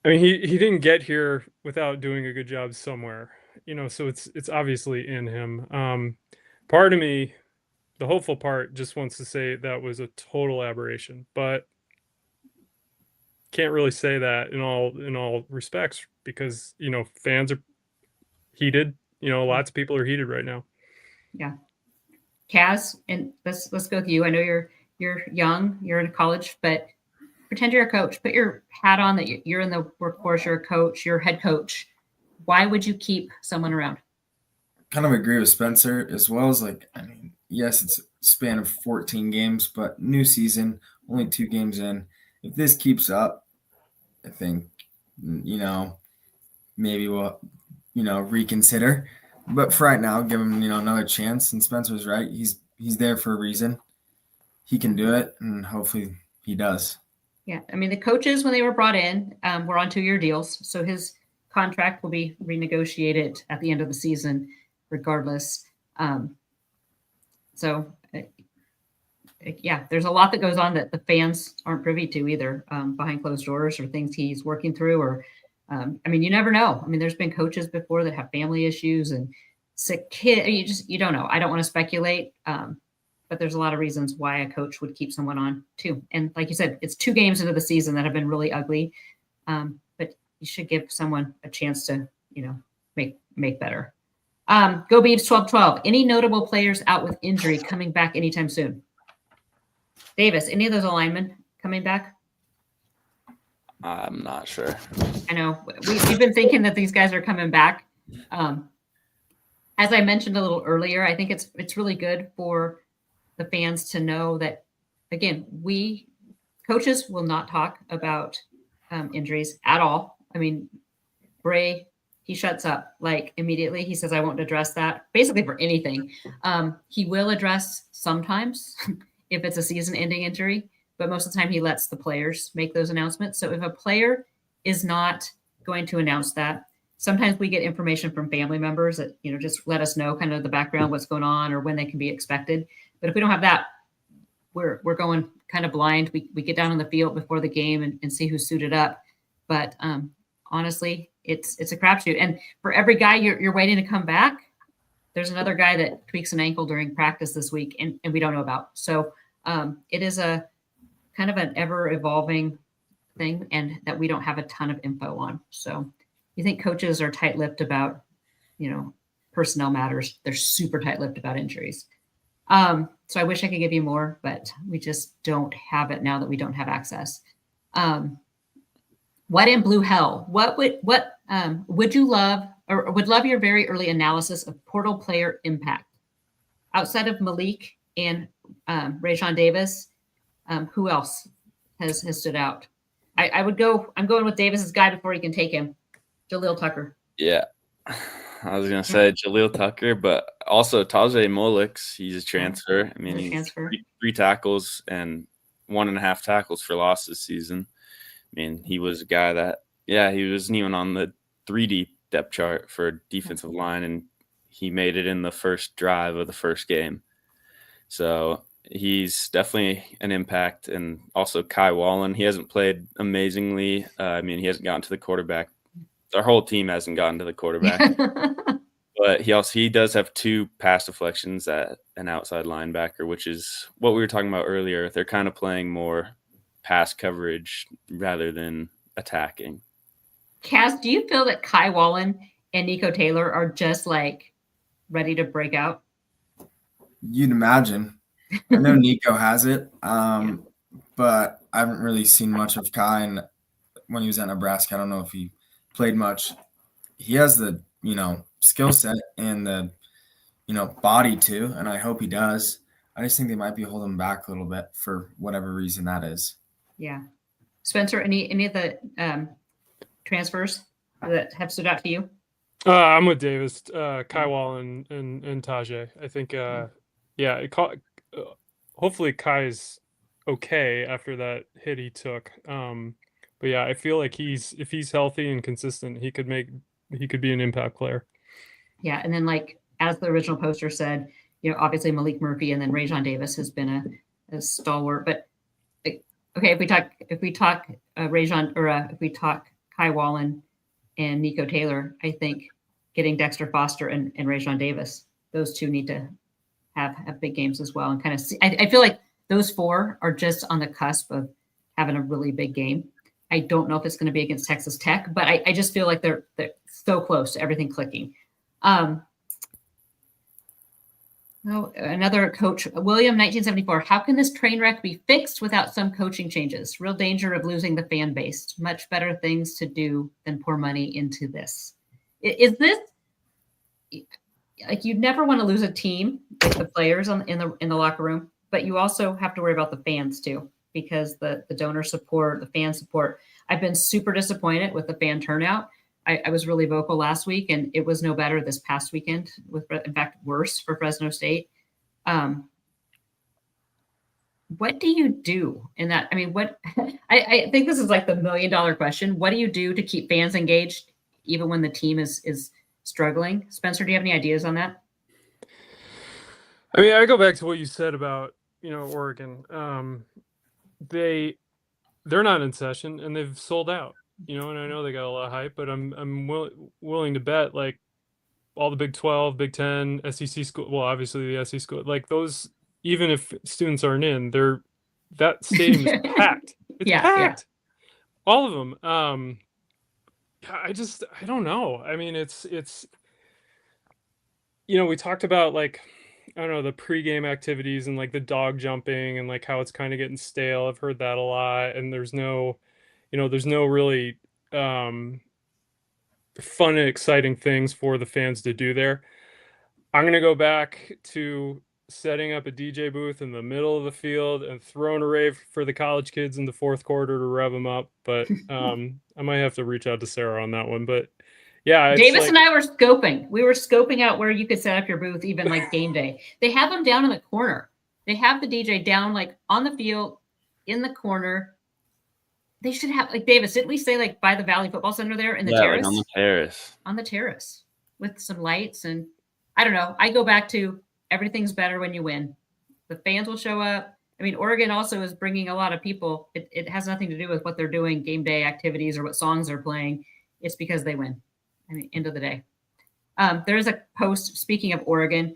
I mean, he didn't get here without doing a good job somewhere, so it's obviously in him. Part of me, the hopeful part, just wants to say that was a total aberration, but can't really say that in all respects, because, fans are heated. Lots of people are heated right now. Yeah. Kaz, and let's go with you. I know you're young, you're in college, but pretend you're a coach. Put your hat on that you're in the workforce, you're a coach, you're head coach. Why would you keep someone around? Kind of agree with Spencer, as well as yes, it's a span of 14 games, but new season, only 2 games in. If this keeps up, I think, maybe we'll, reconsider. But for right now, give him, another chance. And Spencer was right. He's there for a reason. He can do it, and hopefully he does. Yeah, I mean, the coaches, when they were brought in, were on 2-year deals. So his contract will be renegotiated at the end of the season, regardless. There's a lot that goes on that the fans aren't privy to either, behind closed doors, or things he's working through, or you never know. I mean, there's been coaches before that have family issues and sick kids. You don't know. I don't want to speculate, but there's a lot of reasons why a coach would keep someone on too. And like you said, it's 2 games into the season that have been really ugly, but you should give someone a chance to, make better. Go Beavs 12-12. Any notable players out with injury coming back anytime soon? Davis, any of those linemen coming back? I'm not sure. I know we've been thinking that these guys are coming back. As I mentioned a little earlier, I think it's really good for the fans to know that, again, we coaches will not talk about injuries at all. I mean, Bray, he shuts up immediately. He says, I won't address that basically for anything. He will address sometimes if it's a season-ending injury, but most of the time he lets the players make those announcements. So if a player is not going to announce that, sometimes we get information from family members that, just let us know kind of the background, what's going on, or when they can be expected. But if we don't have that, we're going kind of blind. We get down on the field before the game and see who's suited up. But honestly, it's a crapshoot. And for every guy you're waiting to come back, there's another guy that tweaks an ankle during practice this week and we don't know about. So it is a kind of an ever-evolving thing, and that we don't have a ton of info on. So you think coaches are tight-lipped about, personnel matters. They're super tight-lipped about injuries. So I wish I could give you more, but we just don't have it now that we don't have access. What in blue hell? What would you love or would love your very early analysis of portal player impact outside of Malik and Rajon Davis? Who else has stood out? I'm going with Davis's guy before he can take him. Jaleel Tucker. Yeah. I was going to say Jaleel Tucker, but also Tajay Molix. He's a transfer. I mean, he's three tackles and 1.5 tackles for loss this season. I mean, he was a guy that, he wasn't even on the 3D depth chart for defensive line, and he made it in the first drive of the first game. So he's definitely an impact. And also Kai Wallen, he hasn't played amazingly. I mean, he hasn't gotten to the quarterback. Our whole team hasn't gotten to the quarterback. But he does have 2 pass deflections at an outside linebacker, which is what we were talking about earlier. They're kind of playing more pass coverage rather than attacking. Kaz, do you feel that Kai Wallen and Nico Taylor are just like ready to break out? You'd imagine. I know Nico has it, but I haven't really seen much of Kai. And when he was at Nebraska, I don't know if he played much. He has the, skill set and the, body too, and I hope he does. I just think they might be holding back a little bit for whatever reason that is. Yeah. Spencer, any of the transfers that have stood out to you? I'm with Davis, Kai Wallen and Tajay. I think, hopefully Kai's okay after that hit he took. But yeah, I feel like if he's healthy and consistent, he could be an impact player. Yeah, and then as the original poster said, obviously Malik Murphy and then Rajon Davis has been a stalwart. But okay, if we talk Rajon, or if we talk Kai Wallen and Nico Taylor, I think getting Dexter Foster and Rajon Davis, those 2 need to have big games as well. And kind of see, I feel like those 4 are just on the cusp of having a really big game. I don't know if it's going to be against Texas Tech, but I just feel like they're so close to everything clicking. Another coach, William, 1974. How can this train wreck be fixed without some coaching changes? Real danger of losing the fan base. Much better things to do than pour money into this. Is this you'd never want to lose a team with the players in the locker room, but you also have to worry about the fans too, because the donor support, the fan support. I've been super disappointed with the fan turnout. I was really vocal last week, and it was no better this past weekend. In fact, worse for Fresno State. What do you do in that? I mean, I think this is the $1 million question. What do you do to keep fans engaged, even when the team is struggling? Spencer, do you have any ideas on that? I mean, I go back to what you said about Oregon. They're not in session and they've sold out. And I know they got a lot of hype, but I'm willing to bet all the Big 12, Big 10, SEC school. Well, obviously the SEC school, those, even if students aren't in, that stadium is packed. It's packed. Yeah. All of them. I don't know. I mean, it's we talked about I don't know, the pregame activities and the dog jumping and how it's kind of getting stale. I've heard that a lot, and there's no really fun and exciting things for the fans to do there. I'm going to go back to setting up a DJ booth in the middle of the field and throwing a rave for the college kids in the fourth quarter to rev them up. But I might have to reach out to Sarah on that one. But yeah, Davis and I were scoping. We were scoping out where you could set up your booth, even game day. They have them down in the corner. They have the DJ down on the field in the corner. They should have Davis. Didn't we say by the Valley Football Center there in the terrace? On the terrace. On the terrace with some lights, and I don't know. I go back to everything's better when you win. The fans will show up. I mean, Oregon also is bringing a lot of people. It has nothing to do with what they're doing, game day activities, or what songs they're playing. It's because they win. I mean, end of the day. There is a post, speaking of Oregon,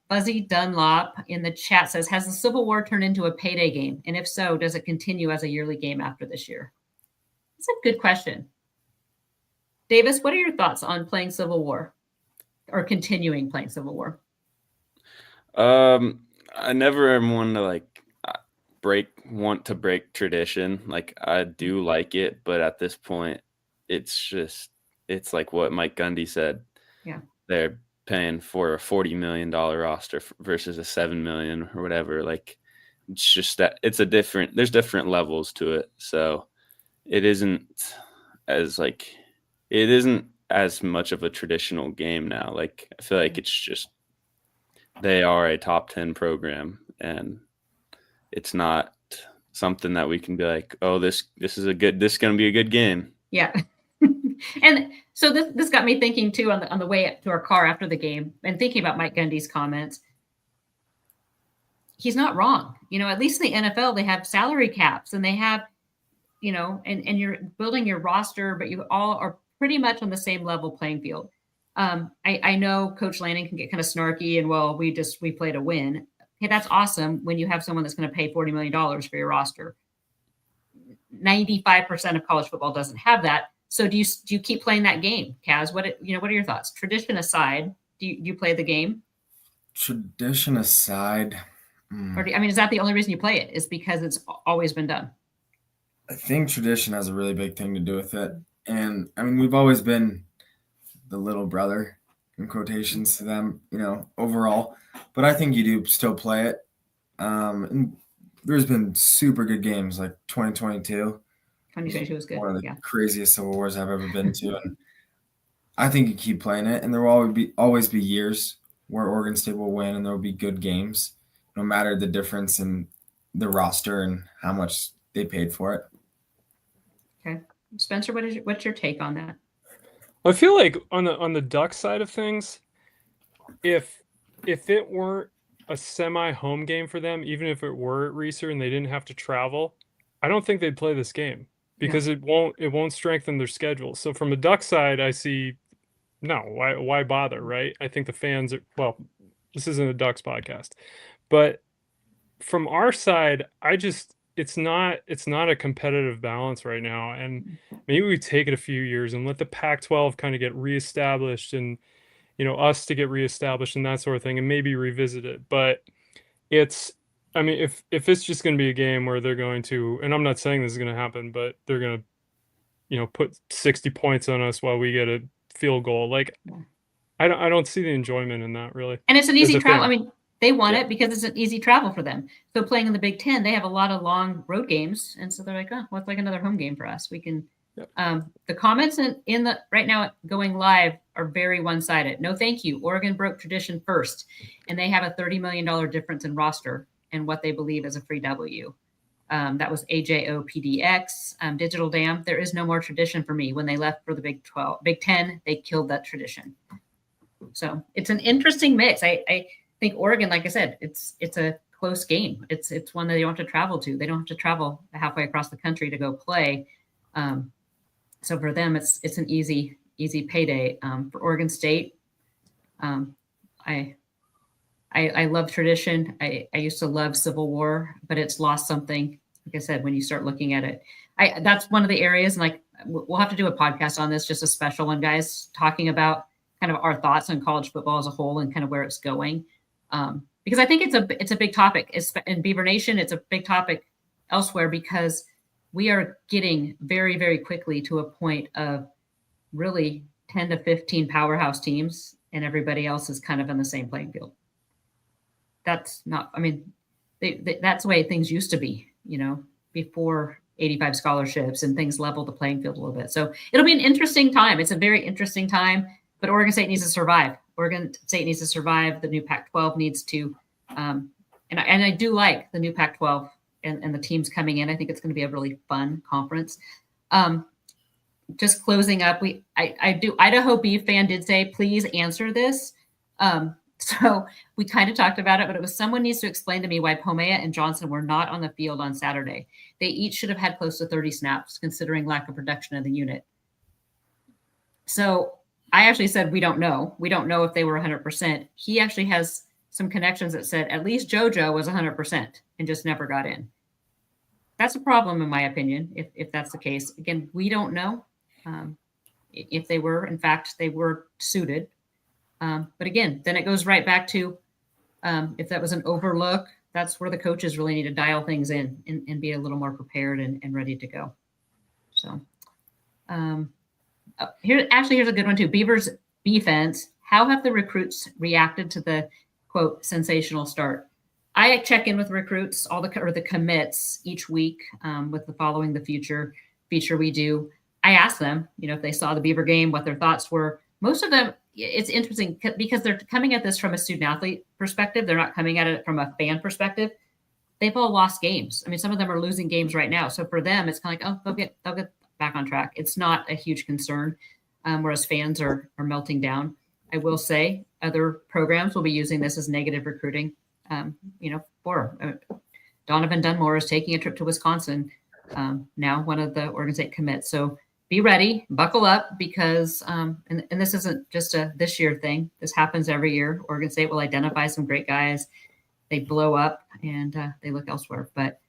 Buzzy Dunlop in the chat says, has the Civil War turned into a payday game? And if so, does it continue as a yearly game after this year? That's a good question. Davis, what are your thoughts on playing Civil War or continuing playing Civil War? I never am one to want to break tradition. Like, I do like it, but at this point, it's like what Mike Gundy said. Yeah. They're paying for a $40 million roster versus a $7 million or whatever. Like, it's just that there's different levels to it. So it isn't as much of a traditional game now. Like, I feel like it's just, they are a top 10 program, and it's not something that we can be like, oh, this is going to be a good game. Yeah. And so this got me thinking too on the way to our car after the game, and thinking about Mike Gundy's comments. He's not wrong. At least in the NFL, they have salary caps, and they have, and you're building your roster, but you all are pretty much on the same level playing field. I know Coach Lanning can get kind of snarky and, well, we play to win. Hey, that's awesome when you have someone that's going to pay $40 million for your roster. 95% of college football doesn't have that. So do you keep playing that game, Kaz? What are your thoughts? Tradition aside, do you play the game? Tradition aside, or is that the only reason you play it? Is because it's always been done? I think tradition has a really big thing to do with it, and we've always been the little brother, in quotations, to them, overall. But I think you do still play it. And there's been super good games like 2022. 2022 was good. One of the craziest Civil Wars I've ever been to. And I think you keep playing it, and there will always be years where Oregon State will win, and there will be good games, no matter the difference in the roster and how much they paid for it. Okay. Spencer, what's your take on that? I feel like on the Duck side of things, if it weren't a semi-home game for them, even if it were at Reeser and they didn't have to travel, I don't think they'd play this game, because it won't strengthen their schedule. So from a Duck side, I see, no, why bother, right? I think the fans are, well, this isn't a Ducks podcast, but from our side, it's not a competitive balance right now, and maybe we take it a few years and let the Pac-12 kind of get reestablished, and us to get reestablished and that sort of thing, and maybe revisit it. But if it's just going to be a game where they're going to, and I'm not saying this is going to happen, but they're going to put 60 points on us while we get a field goal, like I don't see the enjoyment in that, really. And it's an easy travel. They want it because it's an easy travel for them. So playing in the Big Ten, they have a lot of long road games, and so they're like, oh, well, it's like another home game for us. We can. Yep. The comments in the right now going live are very one-sided. No, thank you. Oregon broke tradition first, and they have a $30 million difference in roster and what they believe is a free W. That was AJOPDX. Digital Dam. There is no more tradition for me. When they left for the Big Ten, they killed that tradition. So it's an interesting mix. I think Oregon, like I said, it's a close game. It's one that they don't have to travel to. They don't have to travel halfway across the country to go play. So for them, it's an easy payday. For Oregon State, I love tradition. I used to love Civil War, but it's lost something. Like I said, when you start looking at it, that's one of the areas. And like we'll have to do a podcast on this, just a special one, guys, talking about kind of our thoughts on college football as a whole and kind of where it's going. Because I think it's a big topic. It's in Beaver Nation. It's a big topic elsewhere, because we are getting very, very quickly to a point of really 10 to 15 powerhouse teams, and everybody else is kind of on the same playing field. That's not, that's the way things used to be, before 85 scholarships and things leveled the playing field a little bit. So it'll be an interesting time. It's a very interesting time, but Oregon State needs to survive. Oregon State needs to survive. The new Pac-12 needs to, and I do like the new Pac-12 and the teams coming in. I think it's going to be a really fun conference. Just closing up, Idaho Beef fan did say, please answer this. So we kind of talked about it, but it was, someone needs to explain to me why Pomea and Johnson were not on the field on Saturday. They each should have had close to 30 snaps, considering lack of production of the unit. So I actually said, we don't know. We don't know if they were 100%. He actually has some connections that said at least JoJo was 100% and just never got in. That's a problem, in my opinion, if that's the case. Again, we don't know if they were. In fact, they were suited. But again, then it goes right back to if that was an overlook that's where the coaches really need to dial things in and be a little more prepared and ready to go. So here's a good one too. Beavers defense. How have the recruits reacted to the quote sensational start? I check in with recruits, the commits each week with the Following the Future feature we do. I ask them, if they saw the Beaver game, what their thoughts were. Most of them, it's interesting because they're coming at this from a student athlete perspective. They're not coming at it from a fan perspective. They've all lost games. I mean, some of them are losing games right now. So for them, it's kind of like, oh, they'll get back on track. It's not a huge concern, whereas fans are melting down. I will say other programs will be using this as negative recruiting. Donovan Dunmore is taking a trip to Wisconsin, now one of the Oregon State commits. So be ready, buckle up, because and this isn't just a this year thing. This happens every year. Oregon State will identify some great guys. They blow up and they look elsewhere. But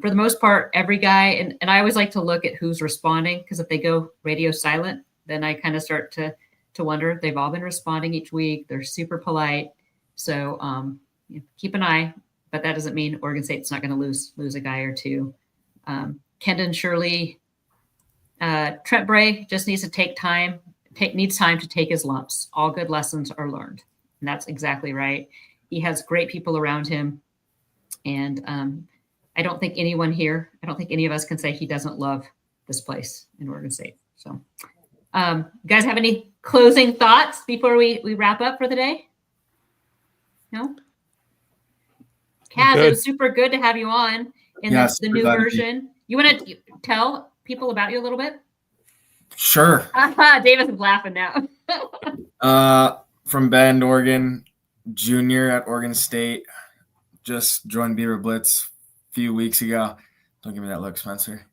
for the most part, every guy, and I always like to look at who's responding, because if they go radio silent, then I kind of start to wonder. They've all been responding each week. They're super polite. So keep an eye, but that doesn't mean Oregon State's not going to lose a guy or two. Kendon Shirley, Trent Bray just needs to needs time to take his lumps. All good lessons are learned. And that's exactly right. He has great people around him. And I don't think any of us can say he doesn't love this place in Oregon State. So you guys have any closing thoughts before we wrap up for the day? No? Kaz, it was super good to have you on in the new version. You want to tell people about you a little bit? Sure. Davis is laughing now. From Bend, Oregon, junior at Oregon State. Just joined Beaver Blitz a few weeks ago. Don't give me that look, Spencer.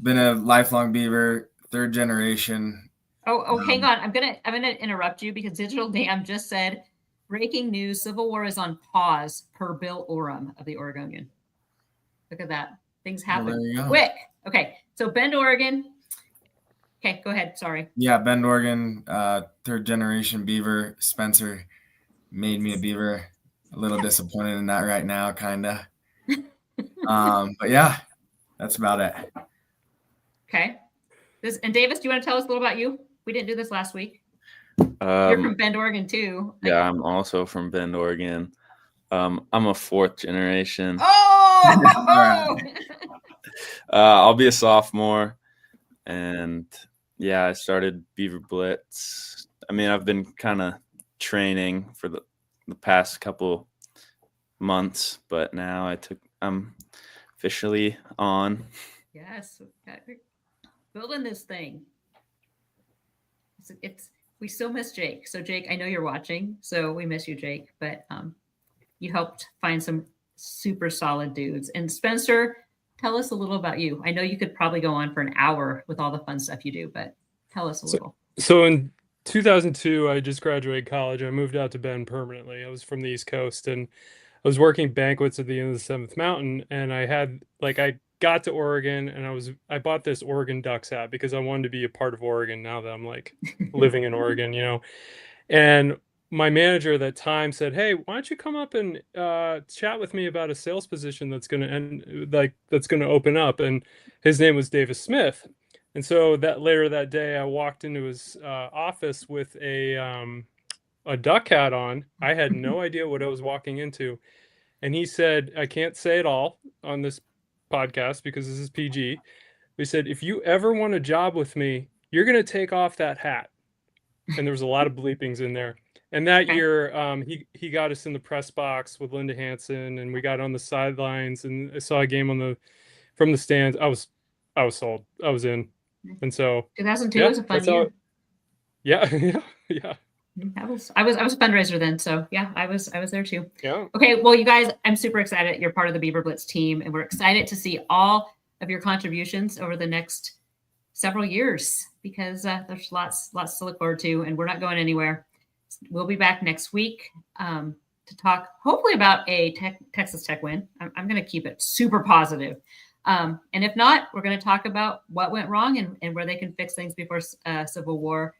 Been a lifelong Beaver, third generation. Hang on. I'm gonna interrupt you because Digital Dam just said, breaking news, Civil War is on pause per Bill Oram of the Oregonian. Look at that. Things happen quick. Okay, so Bend, Oregon. Okay, go ahead. Sorry. Yeah, Bend, Oregon, third generation Beaver. Spencer made me a Beaver. A little disappointed in that right now, kind of. But yeah, that's about it. Okay. And Davis, do you want to tell us a little about you? We didn't do this last week. You're from Bend, Oregon, too. Yeah, I'm also from Bend, Oregon. I'm a fourth generation. Oh! I'll be a sophomore. And yeah, I started Beaver Blitz. I mean, I've been kind of training for the past couple months, but now I'm officially on. Yes, building this thing. We still miss Jake. So Jake, I know you're watching, so we miss you, Jake. But you helped find some super solid dudes. And Spencer, tell us a little about you. I know you could probably go on for an hour with all the fun stuff you do, but tell us a little. So in 2002, I just graduated college. I moved out to Bend permanently. I was from the East Coast, and I was working banquets at the end of the Seventh Mountain. And I got to Oregon, and I bought this Oregon Ducks hat because I wanted to be a part of Oregon now that I'm living in Oregon, And my manager at that time said, "Hey, why don't you come up and chat with me about a sales position that's going to open up?" And his name was Davis Smith. And so later that day, I walked into his office with a duck hat on. I had no idea what I was walking into. And he said, I can't say it all on this podcast because this is PG. He said, if you ever want a job with me, you're going to take off that hat. And there was a lot of bleepings in there. And that year, he got us in the press box with Linda Hansen, and we got on the sidelines, and I saw a game from the stands. I was sold. I was in. And so 2002 was a fun year. Yeah. I was a fundraiser then, so yeah, I was there too. Yeah. Okay, well, you guys, I'm super excited. You're part of the Beaver Blitz team, and we're excited to see all of your contributions over the next several years because there's lots to look forward to, and we're not going anywhere. We'll be back next week to talk hopefully about a Texas Tech win. I'm going to keep it super positive. And if not, we're going to talk about what went wrong and where they can fix things before Civil War.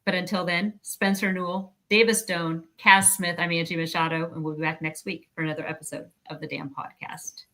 But until then, Spencer Newell, Davis Doan, Kaz Smith, I'm Angie Machado, and we'll be back next week for another episode of the Damn Podcast.